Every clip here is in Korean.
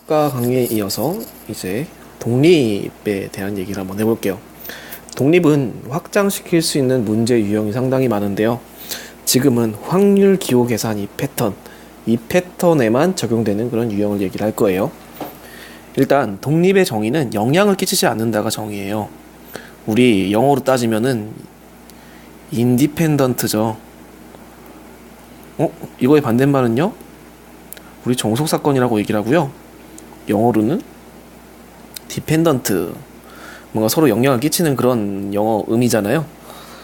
아까 강의에 이어서 이제 독립에 대한 얘기를 한번 해볼게요. 독립은 확장시킬 수 있는 문제 유형이 상당히 많은데요. 지금은 확률 기호 계산 이 패턴에만 적용되는 그런 유형을 얘기를 할 거예요. 일단 독립의 정의는 영향을 끼치지 않는다가 정의예요. 우리 영어로 따지면은 independent죠. 이거의 반대말은요? 우리 종속사건이라고 얘기를 하고요. 영어로는 dependent, 뭔가 서로 영향을 끼치는 그런 영어 의미잖아요.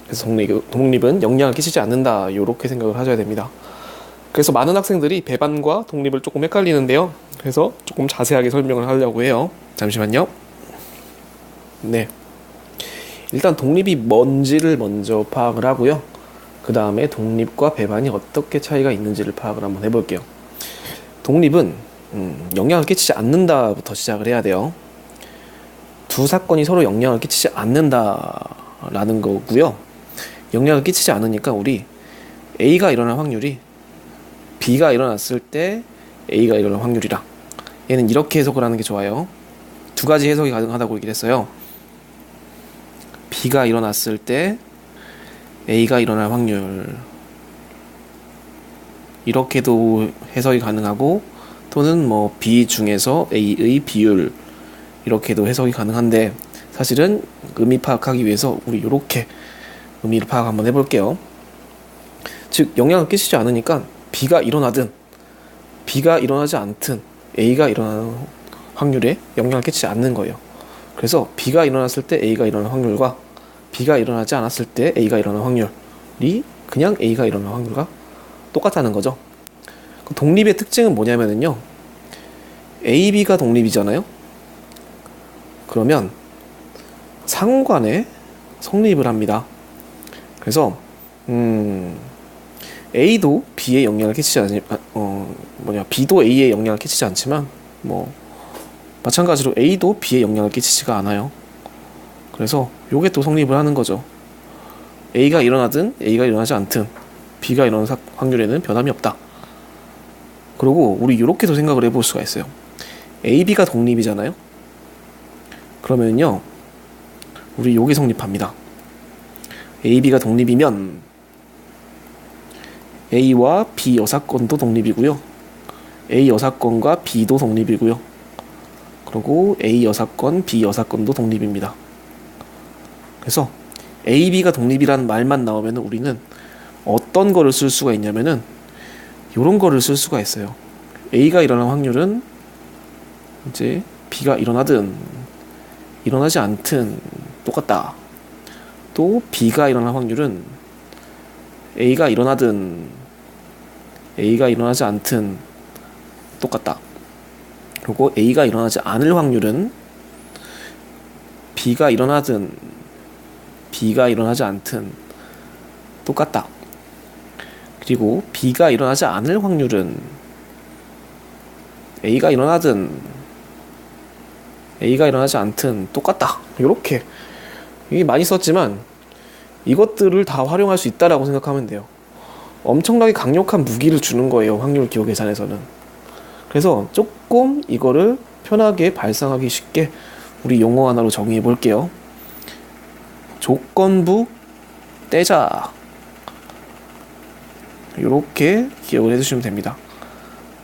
그래서 독립은 영향을 끼치지 않는다, 이렇게 생각을 하셔야 됩니다. 그래서 많은 학생들이 배반과 독립을 조금 헷갈리는데요. 그래서 조금 자세하게 설명을 하려고 해요. 잠시만요. 네, 일단 독립이 뭔지를 먼저 파악을 하고요. 그 다음에 독립과 배반이 어떻게 차이가 있는지를 파악을 한번 해볼게요. 독립은 영향을 끼치지 않는다부터 시작을 해야 돼요. 두 사건이 서로 영향을 끼치지 않는다라는 거고요. 영향을 끼치지 않으니까 우리 A가 일어날 확률이 B가 일어났을 때 A가 일어날 확률이라, 얘는 이렇게 해석을 하는 게 좋아요. 두 가지 해석이 가능하다고 얘기를 했어요. B가 일어났을 때 A가 일어날 확률, 이렇게도 해석이 가능하고, 또는 뭐 B 중에서 A의 비율, 이렇게도 해석이 가능한데, 사실은 의미 파악하기 위해서 우리 이렇게 의미를 파악 한번 해볼게요. 즉 영향을 끼치지 않으니까 B가 일어나든 B가 일어나지 않든 A가 일어나는 확률에 영향을 끼치지 않는 거예요. 그래서 B가 일어났을 때 A가 일어나는 확률과 B가 일어나지 않았을 때 A가 일어나는 확률이 그냥 A가 일어나는 확률과 똑같다는 거죠. 독립의 특징은 뭐냐면요, A, B가 독립이잖아요. 그러면 상호간에 성립을 합니다. 그래서 A도 B에 영향을 끼치지 않지, B도 A에 영향을 끼치지 않지만, 마찬가지로 A도 B에 영향을 끼치지가 않아요. 그래서 요게 또 성립을 하는 거죠. A가 일어나든 A가 일어나지 않든 B가 일어나는 확률에는 변함이 없다. 그리고 우리 이렇게도 생각을 해볼 수가 있어요. A, B가 독립이잖아요. 그러면요, 우리 요게 성립합니다. A, B가 독립이면 A와 B 여사건도 독립이고요. A 여사건과 B도 독립이고요. 그리고 A 여사건, B 여사건도 독립입니다. 그래서 A, B가 독립이라는 말만 나오면 우리는 어떤 거를 쓸 수가 있냐면은 요런 거를 쓸 수가 있어요. A가 일어날 확률은 이제 B가 일어나든 일어나지 않든 똑같다. 또 B가 일어날 확률은 A가 일어나든 A가 일어나지 않든 똑같다. 그리고 A가 일어나지 않을 확률은 B가 일어나든 B가 일어나지 않든 똑같다. 그리고 B가 일어나지 않을 확률은 A가 일어나든 A가 일어나지 않든 똑같다. 이렇게, 이게 많이 썼지만 이것들을 다 활용할 수 있다라고 생각하면 돼요. 엄청나게 강력한 무기를 주는 거예요, 확률 기호 계산에서는. 그래서 조금 이거를 편하게 발상하기 쉽게 우리 용어 하나로 정의해 볼게요. 조건부 떼자, 이렇게 기억을 해주시면 됩니다.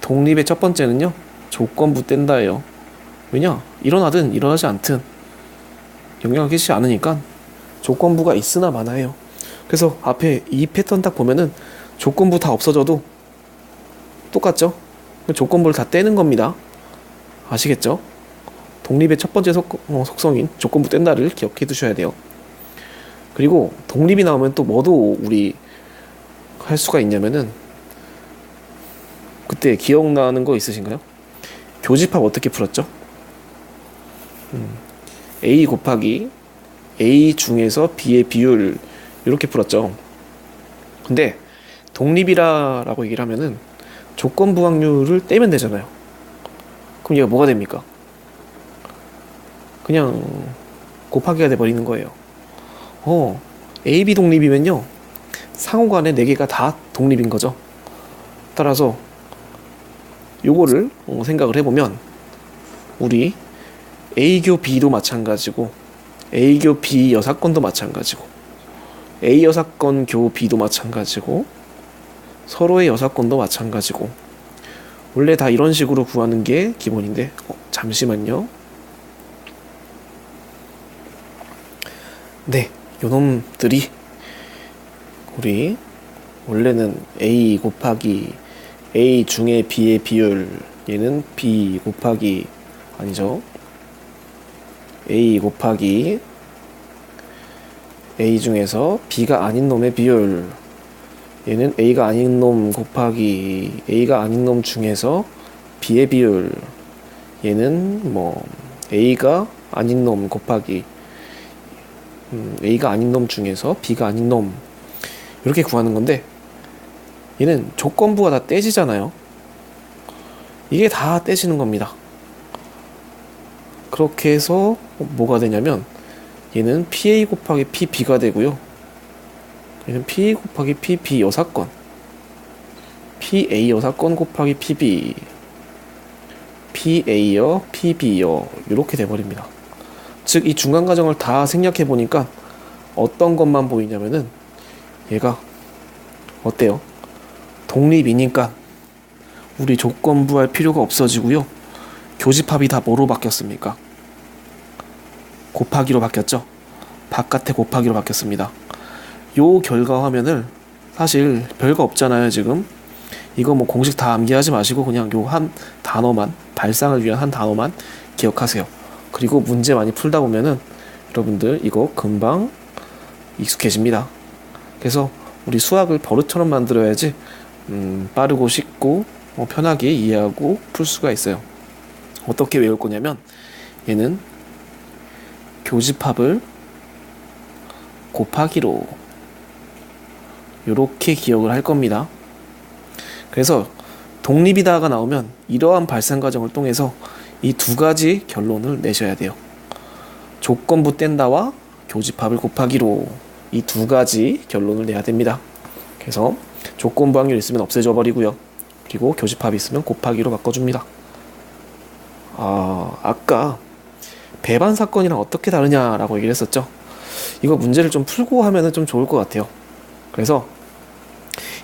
독립의 첫 번째는요, 조건부 뗀다예요. 왜냐? 일어나든 일어나지 않든 영향을 끼치지 않으니까 조건부가 있으나 마나해요. 그래서 앞에 이 패턴 딱 보면은 조건부 다 없어져도 똑같죠? 조건부를 다 떼는 겁니다. 아시겠죠? 독립의 첫 번째 속성인 조건부 뗀다를 기억해 두셔야 돼요. 그리고 독립이 나오면 또 뭐도 우리 할 수가 있냐면은, 그때 기억나는 거 있으신가요? 교집합 어떻게 풀었죠? A 곱하기 A 중에서 B의 비율, 이렇게 풀었죠. 근데 독립이라고 얘기를 하면은 조건부 확률을 떼면 되잖아요. 그럼 얘가 뭐가 됩니까? 그냥 곱하기가 돼버리는 거예요. A, B 독립이면요, 상호간에 4개가 다 독립인 거죠. 따라서 요거를 생각을 해보면 우리 A교 B도 마찬가지고 A교 B 여사건도 마찬가지고 A 여사건 교 B도 마찬가지고 서로의 여사건도 마찬가지고 원래 다 이런 식으로 구하는 게 기본인데 잠시만요. 네, 요놈들이 우리 원래는 A 곱하기 A 중에 B의 비율, 얘는 B 곱하기 아니죠, A 곱하기 A 중에서 B가 아닌 놈의 비율, 얘는 A가 아닌 놈 곱하기 A가 아닌 놈 중에서 B의 비율, 얘는 뭐 A가 아닌 놈 곱하기 A가 아닌 놈 중에서 B가 아닌 놈, 이렇게 구하는 건데 얘는 조건부가 다 떼지잖아요. 이게 다 떼지는 겁니다. 그렇게 해서 뭐가 되냐면 얘는 PA 곱하기 PB가 되고요. 얘는 PA 곱하기 PB 여사건, PA 여사건 곱하기 PB, PA여 PB여 이렇게 돼버립니다. 즉 이 중간 과정을 다 생략해 보니까 어떤 것만 보이냐면은 얘가 어때요? 독립이니까 우리 조건부 할 필요가 없어지고요. 교집합이 다 뭐로 바뀌었습니까? 곱하기로 바뀌었죠. 바깥에 곱하기로 바뀌었습니다. 요 결과 화면을 사실 별거 없잖아요. 지금 이거 뭐 공식 다 암기하지 마시고 그냥 요 한 단어만, 발상을 위한 한 단어만 기억하세요. 그리고 문제 많이 풀다 보면은 여러분들 이거 금방 익숙해집니다. 그래서 우리 수학을 버릇처럼 만들어야지 빠르고 쉽고 편하게 이해하고 풀 수가 있어요. 어떻게 외울 거냐면 얘는 교집합을 곱하기로 이렇게 기억을 할 겁니다. 그래서 독립이다가 나오면 이러한 발상 과정을 통해서 이 두 가지 결론을 내셔야 돼요. 조건부 뗀다와 교집합을 곱하기로 이 두 가지 결론을 내야 됩니다. 그래서 조건부 확률 있으면 없애져 버리고요. 그리고 교집합이 있으면 곱하기로 바꿔줍니다. 아까 배반 사건이랑 어떻게 다르냐라고 얘기를 했었죠. 이거 문제를 좀 풀고 하면은 좀 좋을 것 같아요. 그래서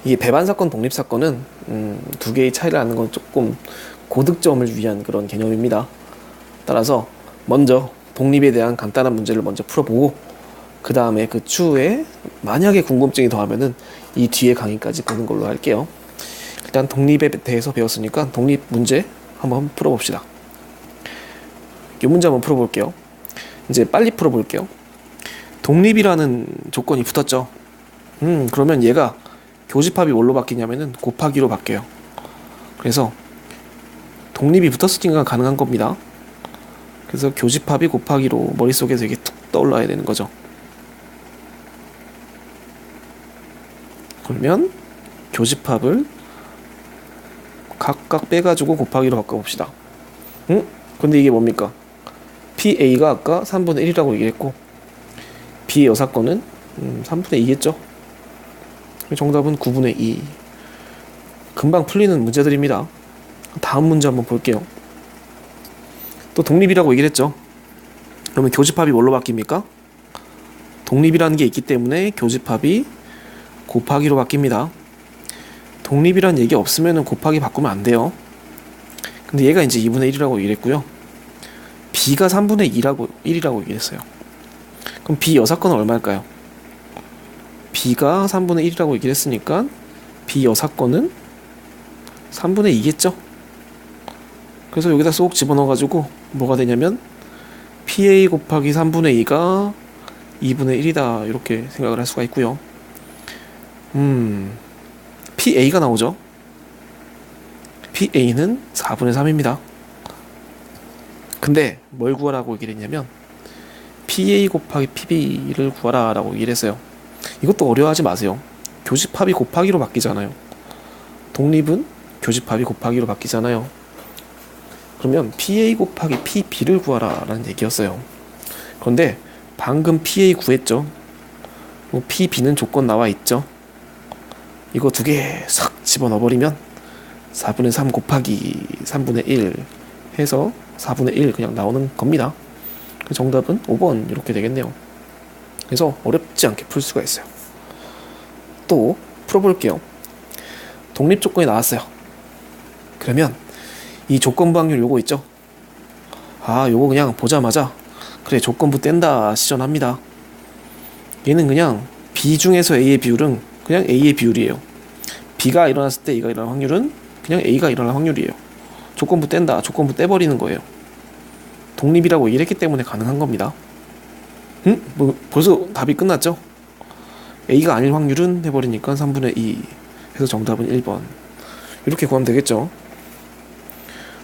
이 배반 사건, 독립 사건은 두 개의 차이를 아는 건 조금 고득점을 위한 그런 개념입니다. 따라서 먼저 독립에 대한 간단한 문제를 먼저 풀어보고 그 다음에 그 추후에 만약에 궁금증이 더하면은 이 뒤에 강의까지 보는 걸로 할게요. 일단 독립에 대해서 배웠으니까 독립 문제 한번 풀어봅시다. 이 문제 한번 풀어볼게요. 이제 빨리 풀어볼게요. 독립이라는 조건이 붙었죠. 그러면 얘가 교집합이 뭘로 바뀌냐면은 곱하기로 바뀌어요. 그래서 독립이 붙었으니까 가능한 겁니다. 그래서 교집합이 곱하기로 머릿속에서 이게 툭 떠올라야 되는 거죠. 그러면 교집합을 각각 빼가지고 곱하기로 바꿔봅시다. 근데 이게 뭡니까? PA가 아까 3분의 1이라고 얘기했고 B의 여사건은 3분의 2겠죠? 정답은 9분의 2. 금방 풀리는 문제들입니다. 다음 문제 한번 볼게요. 또 독립이라고 얘기를 했죠. 그러면 교집합이 뭘로 바뀝니까? 독립이라는 게 있기 때문에 교집합이 곱하기로 바뀝니다. 독립이라는 얘기 없으면 곱하기 바꾸면 안 돼요. 근데 얘가 이제 2분의 1이라고 얘기를 했고요. B가 3분의 1이라고 얘기를 했어요. 그럼 B 여사건은 얼마일까요? B가 3분의 1이라고 얘기를 했으니까 B 여사건은 3분의 2겠죠? 그래서 여기다 쏙 집어넣어가지고 뭐가 되냐면 PA 곱하기 3분의 2가 2분의 1이다 이렇게 생각을 할 수가 있고요. PA가 나오죠. PA는 4분의 3입니다. 근데 뭘 구하라고 얘기를 했냐면 PA 곱하기 PB를 구하라 라고 얘기를 했어요. 이것도 어려워하지 마세요. 교집합이 곱하기로 바뀌잖아요. 독립은 교집합이 곱하기로 바뀌잖아요. 그러면 PA 곱하기 PB를 구하라 라는 얘기였어요. 그런데 방금 PA 구했죠. PB는 조건 나와 있죠. 이거 두 개 싹 집어넣어버리면 4분의 3 곱하기 3분의 1 해서 4분의 1 그냥 나오는 겁니다. 그 정답은 5번 이렇게 되겠네요. 그래서 어렵지 않게 풀 수가 있어요. 또 풀어볼게요. 독립 조건이 나왔어요. 그러면 이 조건부 확률 요거 있죠? 요거 그냥 보자마자 그래 조건부 뗀다 시전합니다. 얘는 그냥 B 중에서 A의 비율은 그냥 A의 비율이에요. B가 일어났을 때 A가 일어날 확률은 그냥 A가 일어날 확률이에요. 조건부 뗀다, 조건부 떼버리는 거예요. 독립이라고 이랬기 때문에 가능한 겁니다. 벌써 답이 끝났죠? A가 아닐 확률은 해버리니까 3분의 2 해서 정답은 1번. 이렇게 구하면 되겠죠?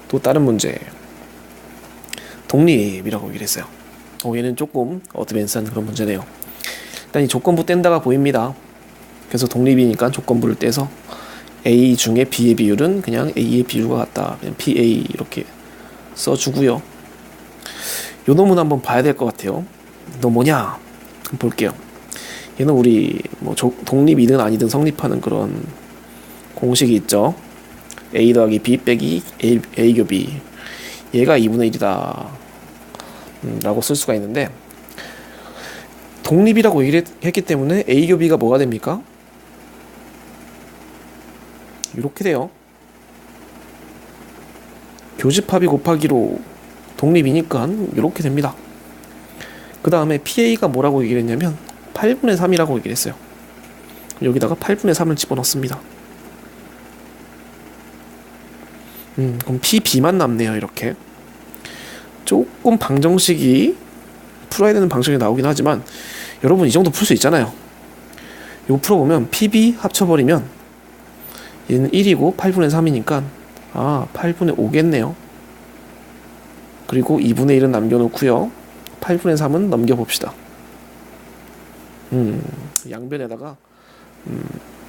또 다른 문제. 독립이라고 얘기를 했어요. 얘는 조금 어드밴스한 그런 문제네요. 일단 이 조건부 뗀다가 보입니다. 그래서 독립이니까 조건부를 떼서 A 중에 B의 비율은 그냥 A의 비율과 같다. 그냥 PA 이렇게 써주고요. 요 놈은 한번 봐야 될 것 같아요. 너 뭐냐? 한번 볼게요. 얘는 우리 뭐 독립이든 아니든 성립하는 그런 공식이 있죠. A 더하기 B 빼기 A 교 B. 얘가 2분의 1이다 라고 쓸 수가 있는데, 독립이라고 얘기를 했기 때문에 A 교 B가 뭐가 됩니까? 이렇게 돼요. 교집합이 곱하기로 독립이니까 이렇게 됩니다. 그 다음에 PA가 뭐라고 얘기를 했냐면 8분의 3이라고 얘기를 했어요. 여기다가 8분의 3을 집어넣습니다. 그럼 PB만 남네요. 이렇게 조금 방정식이 풀어야 되는 방식이 나오긴 하지만 여러분 이 정도 풀 수 있잖아요. 이거 풀어보면 PB 합쳐버리면 얘는 1이고 8분의 3이니까 8분의 5겠네요. 그리고 2분의 1은 남겨놓고요. 8분의 3은 넘겨봅시다. 양변에다가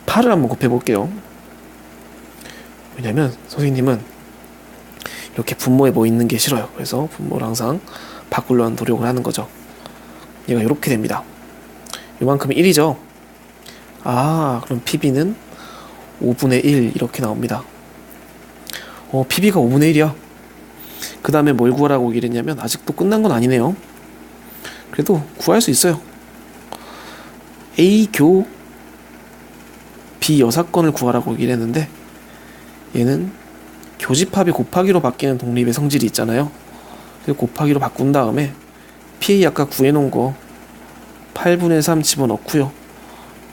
8을 한번 곱해볼게요. 왜냐면 선생님은 이렇게 분모에 뭐 있는 게 싫어요. 그래서 분모를 항상 바꾸려는 노력을 하는 거죠. 얘가 이렇게 됩니다. 요만큼이 1이죠. 그럼 PB는 5분의 1 이렇게 나옵니다. PB가 5분의 1이야. 그 다음에 뭘 구하라고 얘기를 했냐면 아직도 끝난 건 아니네요. 그래도 구할 수 있어요. A 교 B 여사건을 구하라고 얘기를 했는데, 얘는 교집합이 곱하기로 바뀌는 독립의 성질이 있잖아요. 그래서 곱하기로 바꾼 다음에 PA 아까 구해놓은 거 8분의 3 집어넣고요.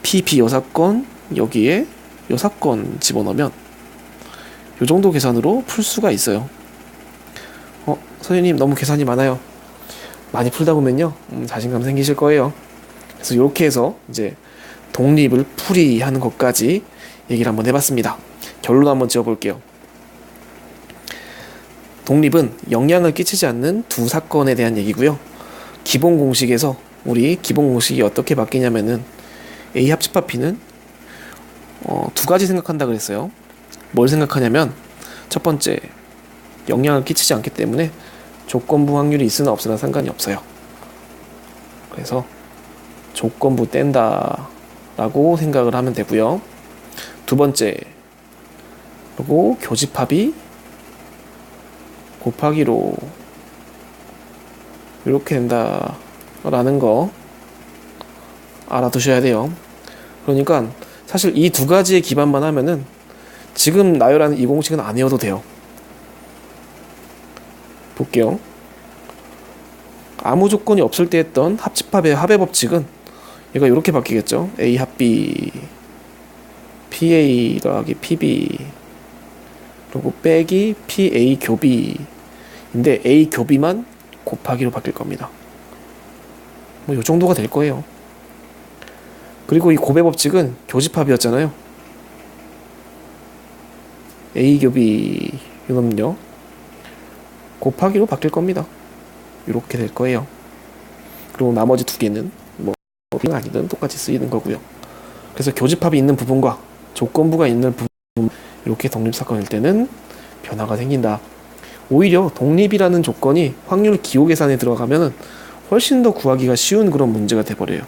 PB 여사건 여기에 여사건 집어넣으면 요 정도 계산으로 풀 수가 있어요. 선생님 너무 계산이 많아요. 많이 풀다 보면요 자신감 생기실 거예요. 그래서 이렇게 해서 이제 독립을 풀이하는 것까지 얘기를 한번 해봤습니다. 결론 한번 지어볼게요. 독립은 영향을 끼치지 않는 두 사건에 대한 얘기고요. 기본 공식에서 우리 기본 공식이 어떻게 바뀌냐면은 A 합집합 B는 두 가지 생각한다 그랬어요. 뭘 생각하냐면 첫 번째, 영향을 끼치지 않기 때문에 조건부 확률이 있으나 없으나 상관이 없어요. 그래서 조건부 뗀다 라고 생각을 하면 되고요. 두 번째, 그리고 교집합이 곱하기로 이렇게 된다 라는 거 알아두셔야 돼요. 그러니까 사실 이 두 가지의 기반만 하면은 지금 나열하는 이 공식은 안 외워도 돼요. 볼게요. 아무 조건이 없을 때 했던 합집합의 합의 법칙은 얘가 이렇게 바뀌겠죠. A 합 B PA 더하기 PB 그리고 빼기 PA 교비 인데 A 교비만 곱하기로 바뀔 겁니다. 뭐 요 정도가 될 거예요. 그리고 이 곱의 법칙은 교집합이었잖아요. A 교비 이놈요 곱하기로 바뀔 겁니다. 이렇게 될 거예요. 그리고 나머지 두 개는 뭐 아니든 똑같이 쓰이는 거고요. 그래서 교집합이 있는 부분과 조건부가 있는 부분 이렇게 독립사건일 때는 변화가 생긴다. 오히려 독립이라는 조건이 확률 기호 계산에 들어가면 훨씬 더 구하기가 쉬운 그런 문제가 돼버려요.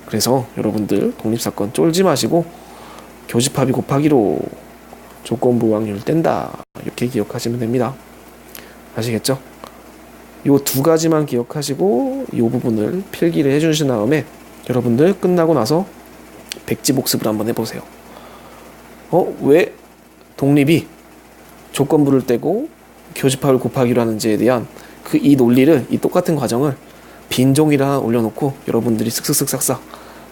그래서 여러분들 독립사건 쫄지 마시고 교집합이 곱하기로 조건부 확률 뗀다 이렇게 기억하시면 됩니다. 아시겠죠? 요 두 가지만 기억하시고 요 부분을 필기를 해주신 다음에 여러분들 끝나고 나서 백지복습을 한번 해보세요. 왜 독립이 조건부를 떼고 교집합을 곱하기로 하는지에 대한 이 논리를, 이 똑같은 과정을 빈 종이를 하나 올려놓고 여러분들이 쓱쓱쓱 싹싹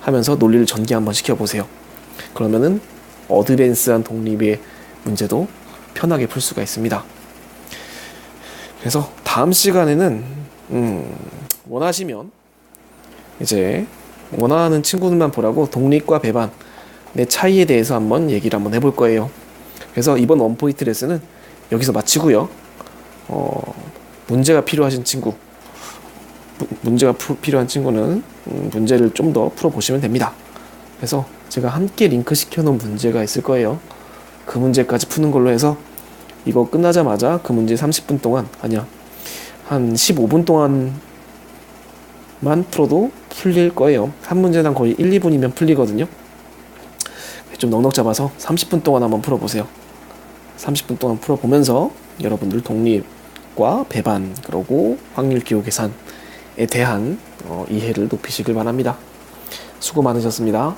하면서 논리를 전개 한번 시켜보세요. 그러면은 어드밴스한 독립의 문제도 편하게 풀 수가 있습니다. 그래서 다음 시간에는 원하시면 이제 원하는 친구들만 보라고 독립과 배반의 차이에 대해서 한번 얘기를 한번 해볼 거예요. 그래서 이번 원포인트 레슨은 여기서 마치고요. 문제가 필요하신 친구, 문제가 필요한 친구는 문제를 좀 더 풀어보시면 됩니다. 그래서 제가 함께 링크 시켜놓은 문제가 있을 거예요. 그 문제까지 푸는 걸로 해서 이거 끝나자마자 그 문제 30분 동안, 아니야, 한 15분 동안만 풀어도 풀릴 거예요. 한 문제당 거의 1, 2분이면 풀리거든요. 좀 넉넉 잡아서 30분 동안 한번 풀어보세요. 30분 동안 풀어보면서 여러분들 독립과 배반, 그리고 확률 기호 계산에 대한 이해를 높이시길 바랍니다. 수고 많으셨습니다.